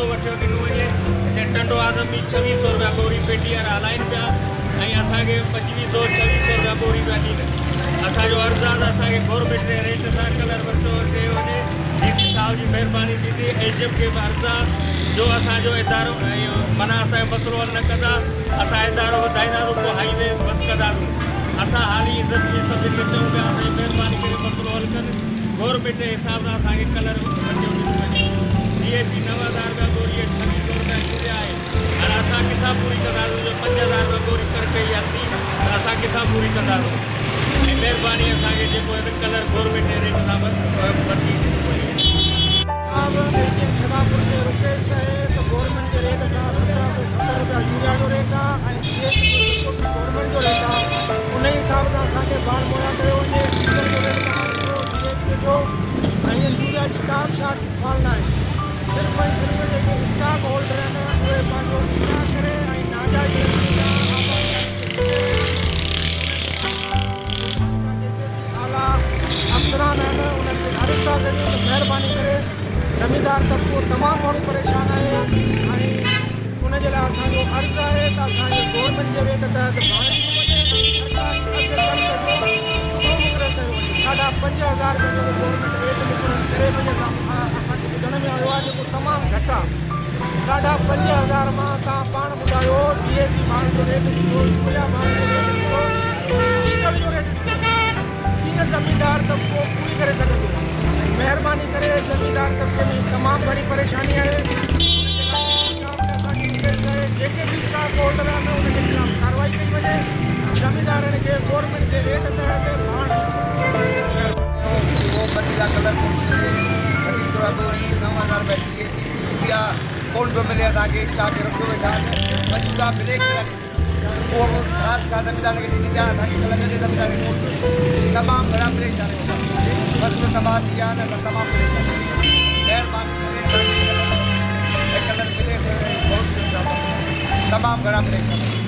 सस्तो वठियो ॾिनो वञे। टंडो आदमी 2600 रुपया बोरी पेटी वारा हलाइनि पिया ऐं असांखे 2500-2600 रुपया बोरी पिया ॾींदा। असांजो अर्ज़ु आहे त असांखे गवर्नमेंट जे रेट सां कलर वरितो कयो वञे। डीसी साहिब जी महिरबानी थींदी। एचएम खे बि अर्ज़ु आहे जो असांजो इदारो माना असांजो मसइलो हल न कंदा, असां इदारो वधाईंदासीं, पोइ हाईवे बंदि कंदासीं। असां हाली इज़त में सभिनी खे चऊं पिया असांजी महिरबानी करे मसइलो हल कनि। गवर्नमेंट जे हिसाब सां असांखे कलर वठियो ॾिनो वञे। DAP 9000 रुपया बोरी 2600 रुपया यूरिया आहे। हाणे असां किथां पूरी कंदासीं? 5000 रुपया बोरी करके हलंदी त असां किथां पूरी कंदासीं? ऐं महिरबानी असांखे जेको आहे कलर गवर्नमेंट जे रेट सां वठी ॾिनो वञे। छदापुर जे रुकेश आहे त गवर्नमेंट जे रेट सां 1770 रुपया यूरिया जो रेट आहे ऐं गवर्नमेंट जो रेट आहे। उन हिसाब सां असांखे बाड़ मुहैया कयो वञे। डीज़ल जो रेट जो ऐं यूरिया जी का फाल न आहे। सिर्फ़ु ऐं सिर्फ़ु जेके स्टॉक होल्डर आहिनि उहे पंहिंजो स्टॉक करे ऐं नाजाइज़ आला अफ़सरान आहिनि उन्हनि खे खारिज था कयूं त महिरबानी करे ज़मीदार तबिको तमामु घणो परेशान आहे ऐं उनजे लाइ असांजो अर्ज़ु आहे त असांखे गवर्नमेंट जे रेट तहत साढा 5000 रुपये जो गवर्नमेंट रेट मुक़ररु करे वञे असांखे ॿुधण में आयो आहे जेको तमामु घटि आहे। साढा 5000 मां तव्हां पाण ॿुधायो DAP माण्हू जो रेट ॾिठो, यूरिया माण्हू जो रेट ॾिठो, डीज़ल जो रेट ॾिठो। कीअं ज़मीदार तबिको पूरी करे सघंदो? महिरबानी करे ज़मीदार तबिके में तमामु घणी परेशानी आहे। जेके बि स्टॉक होल्डर आहिनि उनजे ख़िलाफ़ कार्रवाई कई वञे। ज़मीदारनि खे गवर्नमेंट जे रेट तहत कौन तो मिले असांखे स्टाक रखियो वेठा आहिनि। मौजूदा मिले उहो राति खां ज़मीदार खे ॾिनी पिया असांखे कल्ह मिले ज़मीदार खे तमामु घणा परेशान आहियूं। बस तबाह थी विया आहिनि तमामु परेशान आहियूं। महिरबानी करे कलर मिले तमामु घणा परेशान आहियूं।